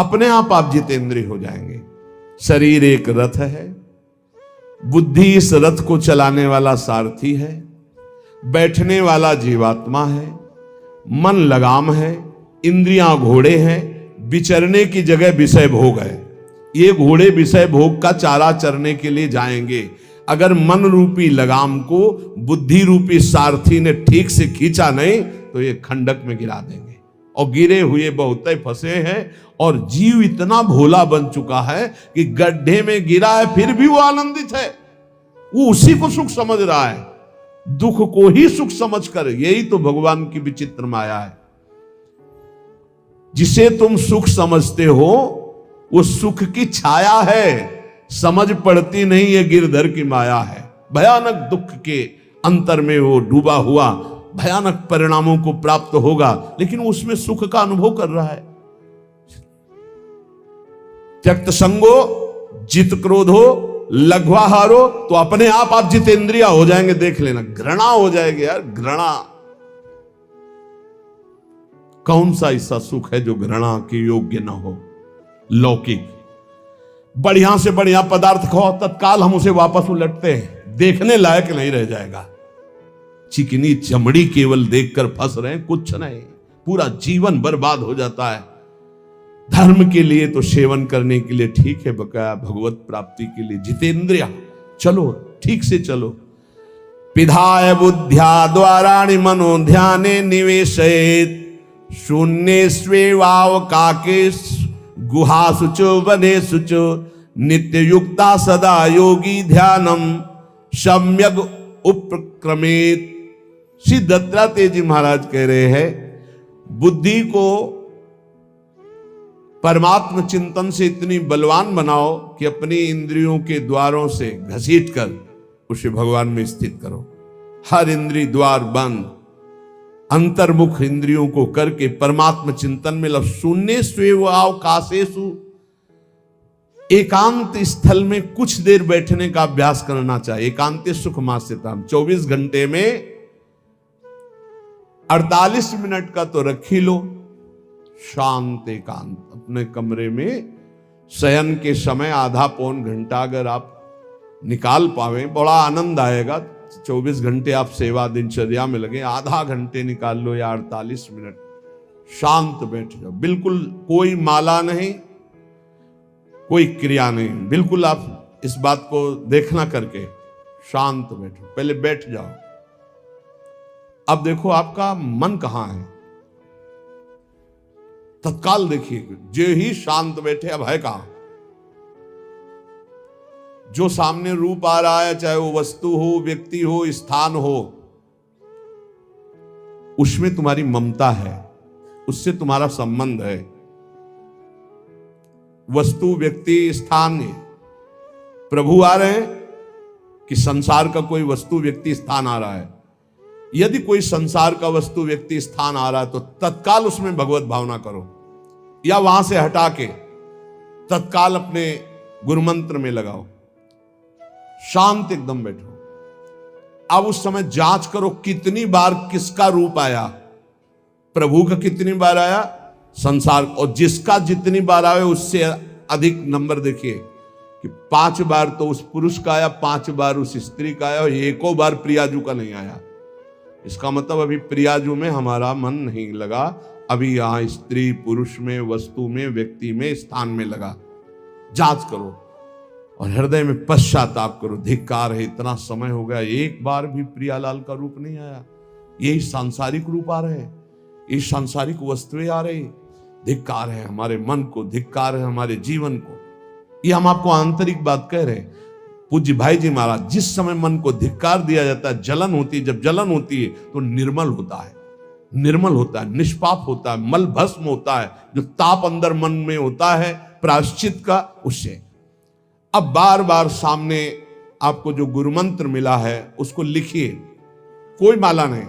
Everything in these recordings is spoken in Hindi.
अपने आप जितेंद्रिय हो जाएंगे। शरीर एक रथ है, बुद्धि इस रथ को चलाने वाला सारथी है, बैठने वाला जीवात्मा है, मन लगाम है, इंद्रियां घोड़े हैं, विचरने की जगह विषय भोग है। ये घोड़े विषय भोग का चारा चरने के लिए जाएंगे। अगर मन रूपी लगाम को बुद्धि रूपी सारथी ने ठीक से खींचा नहीं तो ये खंडक में गिरा देंगे। और गिरे हुए बहुत फंसे हैं, और जीव इतना भोला बन चुका है कि गड्ढे में गिरा है फिर भी वो आनंदित है। वो उसी को सुख समझ रहा है, दुख को ही सुख समझकर। यही तो भगवान की विचित्र माया है। जिसे तुम सुख समझते हो वो सुख की छाया है, समझ पड़ती नहीं ये गिरधर की माया है। भयानक दुख के अंतर में वो डूबा हुआ भयानक परिणामों को प्राप्त होगा, लेकिन उसमें सुख का अनुभव कर रहा है। त्यक्त संगो जित क्रोधो लघ्वाहारो, तो अपने आप जितेंद्रिया हो जाएंगे। देख लेना, घृणा हो जाएगी यार, घृणा। कौन सा ऐसा सुख है जो घृणा के योग्य ना हो? लौकिक बढ़िया से बढ़िया पदार्थ खाओ, तत्काल हम उसे वापस उलटते हैं, देखने लायक नहीं रह जाएगा। चिकनी चमड़ी केवल देखकर फंस रहे हैं, कुछ नहीं, पूरा जीवन बर्बाद हो जाता है। धर्म के लिए तो सेवन करने के लिए ठीक है, बकाया भगवत प्राप्ति के लिए जितेंद्रिया चलो, ठीक से चलो। पिधाय बुद्ध्या द्वाराणि मनो ध्याने निवेशयेत्, शून्ये स्वेवावकाके गुहासुचो वनेसुचो, नित्य युक्ता सदा योगी ध्यानम सम्यग उपक्रमेत। श्री दत्तात्रेय जी महाराज कह रहे हैं, बुद्धि को परमात्म चिंतन से इतनी बलवान बनाओ कि अपनी इंद्रियों के द्वारों से घसीट कर उसे भगवान में स्थित करो। हर इंद्रिय द्वार बंद, अंतर्मुख इंद्रियों को करके परमात्म चिंतन में लग। शून्य स्वेवावकाशेषु, एकांत स्थल में कुछ देर बैठने का अभ्यास करना चाहिए। एकांत सुख मास्यताम, 24 घंटे में 48 मिनट का तो रख ही लो शांत एकांत। अपने कमरे में शयन के समय आधा पौन घंटा अगर आप निकाल पावे, बड़ा आनंद आएगा। 24 घंटे आप सेवा दिनचर्या में लगे, आधा घंटे निकाल लो या 48 मिनट शांत बैठ जाओ। बिल्कुल कोई माला नहीं, कोई क्रिया नहीं, बिल्कुल आप इस बात को देखना करके शांत बैठो। पहले बैठ जाओ। अब देखो आपका मन कहां है, तत्काल देखिए। जो ही शांत बैठे, अब है कहां? जो सामने रूप आ रहा है, चाहे वो वस्तु हो, व्यक्ति हो, स्थान हो, उसमें तुम्हारी ममता है, उससे तुम्हारा संबंध है। वस्तु, व्यक्ति, स्थान, प्रभु आ रहे हैं कि संसार का कोई वस्तु, व्यक्ति, स्थान आ रहा है? यदि कोई संसार का वस्तु, व्यक्ति, स्थान आ रहा है तो तत्काल उसमें भगवत भावना करो, या वहां से हटा के तत्काल अपने गुरु मंत्र में लगाओ। शांत एकदम बैठो। अब उस समय जांच करो कितनी बार किसका रूप आया। प्रभु का कितनी बार आया, संसार, और जिसका जितनी बार आए उससे अधिक नंबर देखिए कि 5 बार तो उस पुरुष का आया, 5 बार उस स्त्री का आया, और एको बार प्रियाजू का नहीं आया। इसका मतलब अभी प्रियाजू में हमारा मन नहीं लगा, अभी यहां स्त्री पुरुष में, वस्तु में, व्यक्ति में, स्थान में लगा। जांच करो और हृदय में पश्चाताप करो। धिक्कार है, इतना समय हो गया, एक बार भी प्रियालाल का रूप नहीं आया। यही सांसारिक रूप आ रहे हैं, ये सांसारिक वस्तुएं आ रही। धिक्कार है हमारे मन को, धिक्कार है हमारे जीवन को। ये हम आपको आंतरिक बात कह रहे हैं। पूज्य भाई जी महाराज, जिस समय मन को धिक्कार दिया जाता है, जलन होती है, जब जलन होती है तो निर्मल होता है, निर्मल होता है, निष्पाप होता है, मल भस्म होता है। जो ताप अंदर मन में होता है प्रायश्चित का, उससे। अब बार बार सामने आपको जो गुरु मंत्र मिला है उसको लिखिए। कोई माला नहीं,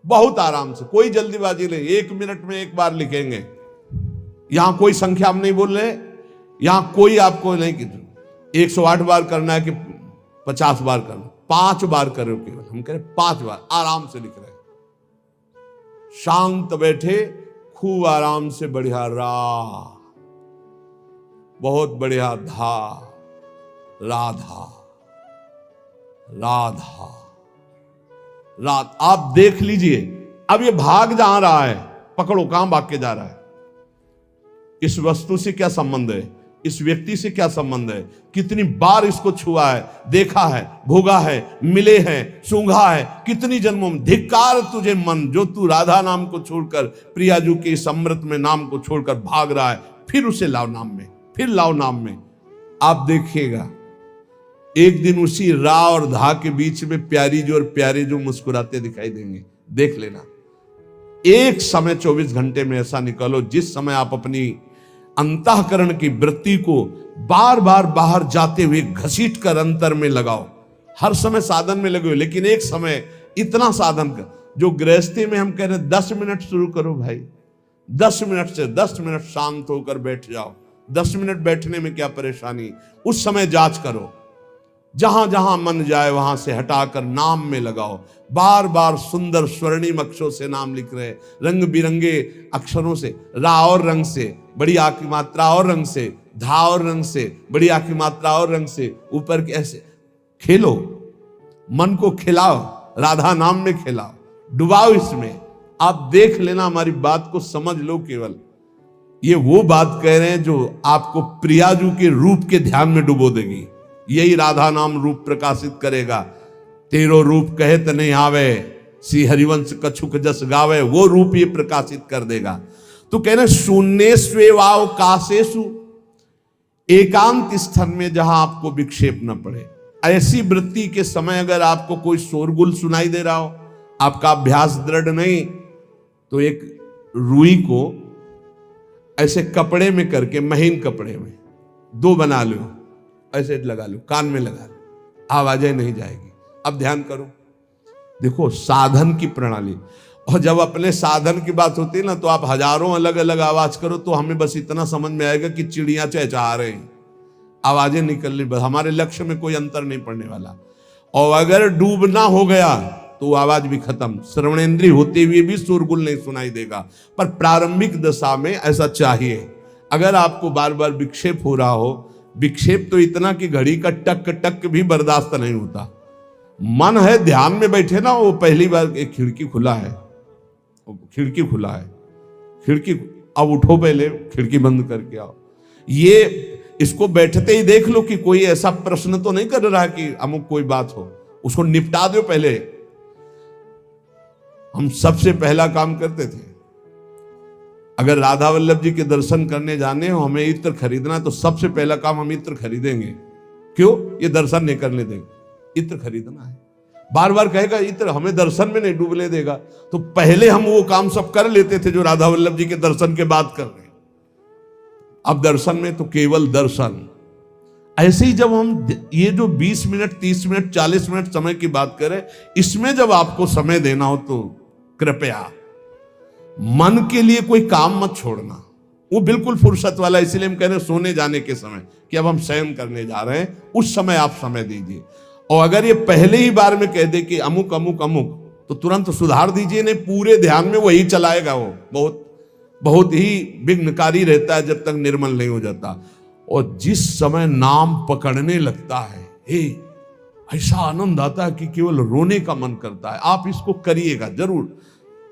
बहुत आराम से, कोई जल्दीबाजी नहीं, 1 मिनट में एक बार लिखेंगे। यहां कोई संख्या हम नहीं बोल रहे, यहां कोई आपको नहीं कि 108 बार करना है कि 50 बार करना, 5 बार करो केवल। हम कह रहे 5 बार आराम से लिख रहे हैं। शांत बैठे, खूब आराम से, बढ़िया रा बहुत बढ़िया, धा, राधा, राधा, रात। आप देख लीजिए, अब ये भाग जहां रहा है, पकड़ो, कहां भाग के जा रहा है? इस वस्तु से क्या संबंध है? इस व्यक्ति से क्या संबंध है? कितनी बार इसको छुआ है, देखा है, भोगा है, मिले हैं, सूंघा है, कितनी जन्मों में। धिक्कार तुझे मन, जो तू राधा नाम को छोड़कर, प्रियाजू के इस अमृत में नाम को छोड़कर भाग रहा है, फिर उसे लाओ नाम में, फिर लाओ नाम में। आप देखिएगा एक दिन उसी रा और धा के बीच में प्यारी जो और प्यारे जो मुस्कुराते दिखाई देंगे। देख लेना, एक समय 24 घंटे में ऐसा निकालो जिस समय आप अपनी अंतःकरण की वृत्ति को बार बार बाहर जाते हुए घसीट कर अंतर में लगाओ। हर समय साधन में लगे हो, लेकिन एक समय इतना साधन कर, जो गृहस्थी में हम कह रहे हैं 10 मिनट शुरू करो भाई, 10 मिनट से 10 मिनट शांत होकर बैठ जाओ। 10 मिनट बैठने में क्या परेशानी? उस समय जांच करो, जहां जहां मन जाए वहां से हटाकर नाम में लगाओ। बार बार सुंदर स्वर्णिम अक्षरों से नाम लिख रहे, रंग बिरंगे अक्षरों से, रा और रंग से, बड़ी आ की मात्रा और रंग से, धा और रंग से, बड़ी आ की मात्रा और रंग से, ऊपर के ऐसे खेलो, मन को खिलाओ, राधा नाम में खिलाओ, डुबाओ इसमें। आप देख लेना, हमारी बात को समझ लो। केवल ये वो बात कह रहे हैं जो आपको प्रियाजू के रूप के ध्यान में डुबो देगी। यही राधा नाम रूप प्रकाशित करेगा। तेरो रूप कहत नहीं आवे, श्री हरिवंश कछुक जस गावे, वो रूप ये प्रकाशित कर देगा। तो कह रहे शून्य स्वेवाव काशेषु, एकांत स्थान में जहां आपको विक्षेप न पड़े। ऐसी वृत्ति के समय अगर आपको कोई शोरगुल सुनाई दे रहा हो, आपका अभ्यास दृढ़ नहीं, तो एक रुई को ऐसे कपड़े में करके, महीन कपड़े में 2 बना लो, ऐसे लगा लो, कान में लगा लो, आवाजें नहीं जाएगी। अब ध्यान करो, देखो साधन की प्रणाली। और जब अपने साधन की बात होती है ना, तो आप हजारों अलग अलग आवाज करो तो हमें बस इतना समझ में आएगा कि चिड़िया चहचहा रहे हैं, आवाजें निकल रही, बस हमारे लक्ष्य में कोई अंतर नहीं पड़ने वाला। और अगर डूबना हो गया तो आवाज भी खत्म, श्रवणेंद्रिय होते हुए भी शोरगुल नहीं सुनाई देगा। पर प्रारंभिक दशा में ऐसा चाहिए। अगर आपको बार बार विक्षेप हो रहा हो, विक्षेप तो इतना कि घड़ी का टक टक भी बर्दाश्त नहीं होता, मन है ध्यान में बैठे ना, वो पहली बार एक खिड़की खुला है, खिड़की खुला है, खिड़की, अब उठो, पहले खिड़की बंद करके आओ। ये इसको बैठते ही देख लो कि कोई ऐसा प्रश्न तो नहीं कर रहा कि अमुक कोई बात हो, उसको निपटा दो पहले। हम सबसे पहला काम करते थे, अगर राधा वल्लभ जी के दर्शन करने जाने हो, हमें इत्र खरीदना, तो सबसे पहला काम हम इत्र खरीदेंगे। क्यों? ये दर्शन नहीं करने देंगे, इत्र खरीदना है। बार बार कहेगा इत्र हमें दर्शन में नहीं डूबने देगा, तो पहले हम वो काम सब कर लेते थे जो राधा वल्लभ जी के दर्शन के बाद कर रहे हैं। अब दर्शन में तो केवल दर्शन। ऐसे ही जब हम ये जो 20 मिनट, 30 मिनट, 40 मिनट समय की बात करें, इसमें जब आपको समय देना हो तो कृपया मन के लिए कोई काम मत छोड़ना, वो बिल्कुल फुर्सत वाला। इसलिए हम कह रहे हैं सोने जाने के समय कि अब हम शयन करने जा रहे हैं, उस समय आप समय दीजिए। और अगर ये पहले ही बार में कह दे कि अमुक अमुक अमुक, तो तुरंत सुधार दीजिए, नहीं पूरे ध्यान में वही चलाएगा। वो बहुत बहुत ही विघ्नकारी रहता है जब तक निर्मल नहीं हो जाता। और जिस समय नाम पकड़ने लगता है, ऐसा आनंद आता है कि केवल रोने का मन करता है। आप इसको करिएगा जरूर,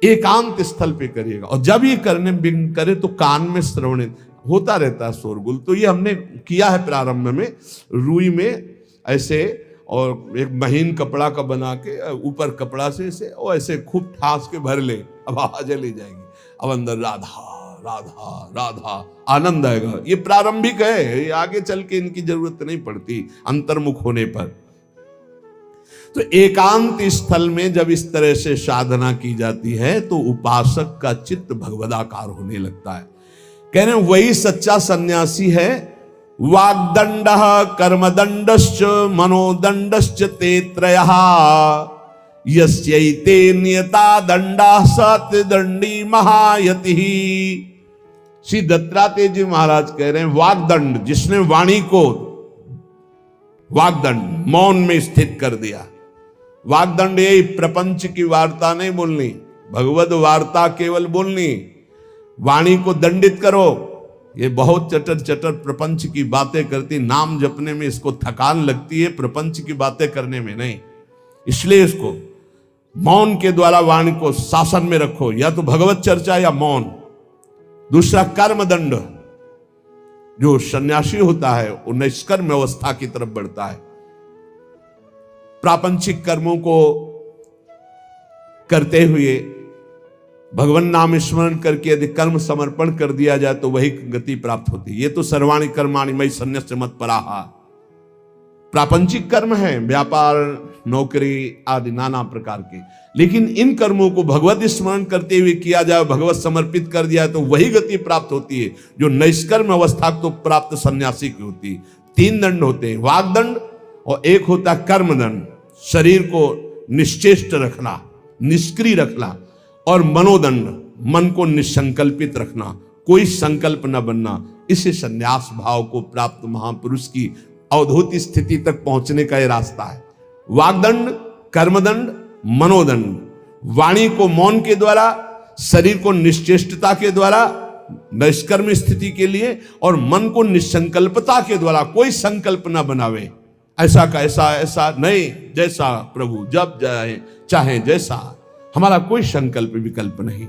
एकांत स्थल पे करिएगा। और जब ये करने बिन करे तो कान में श्रवण होता रहता है शोरगुल। तो ये हमने किया है प्रारंभ में, रुई में ऐसे, और एक महीन कपड़ा का बना के ऊपर कपड़ा से ऐसे और ऐसे खूब ठास के भर ले, अब आवाजें ले जाएंगी। अब अंदर राधा राधा राधा आनंद आएगा। ये प्रारंभिक है, ये आगे चल के इनकी जरूरत नहीं पड़ती अंतर्मुख होने पर। तो एकांत स्थल में जब इस तरह से साधना की जाती है तो उपासक का चित्त भगवदाकार होने लगता है। कह रहे वही सच्चा सन्यासी है। वाग्दंड कर्मदंडश्च मनोदंडश्च ते त्रयः यस्यैते नियता दंडा सत्यदंडी महायति। श्री दत्तात्रेय जी महाराज कह रहे हैं वाग्दंड, जिसने वाणी को वाग्दंड मौन में स्थित कर दिया। वाग्दंड यही प्रपंच की वार्ता नहीं बोलनी, भगवद वार्ता केवल बोलनी। वाणी को दंडित करो, ये बहुत चटर चटर प्रपंच की बातें करती, नाम जपने में इसको थकान लगती है, प्रपंच की बातें करने में नहीं। इसलिए इसको मौन के द्वारा वाणी को शासन में रखो, या तो भगवत चर्चा या मौन। दूसरा कर्मदंड, जो सन्यासी होता है वो निष्कर्म अवस्था की तरफ बढ़ता है। प्रापंचिक कर्मों को करते हुए भगवान नाम स्मरण करके यदि कर्म समर्पण कर दिया जाए तो वही गति प्राप्त होती है। ये तो सर्वाणि कर्माणि मयि सन्न्यस्य मत्पराः, प्रापंचिक कर्म है, व्यापार, नौकरी आदि नाना प्रकार के। लेकिन इन कर्मों को भगवत स्मरण करते हुए किया जाए, भगवत समर्पित कर दिया तो वही गति प्राप्त होती है जो निष्कर्म अवस्था को प्राप्त सन्यासी की होती है। 3 दंड होते हैं, वागदंड और एक होता है कर्मदंड, शरीर को निश्चेष्ट रखना, निष्क्रिय रखना, और मनोदंड, मन को निसंकल्पित रखना, कोई संकल्प न बनना। इसे संन्यास भाव को प्राप्त महापुरुष की अवधूत स्थिति तक पहुंचने का यह रास्ता है। वागदंड, कर्मदंड, मनोदंड, वाणी को मौन के द्वारा, शरीर को निश्चेष्टता के द्वारा निष्कर्म स्थिति के लिए, और मन को निसंकल्पता के द्वारा, कोई संकल्प न बनावे, ऐसा का ऐसा, ऐसा नहीं, जैसा प्रभु जब चाहे जैसा, हमारा कोई संकल्प विकल्प नहीं।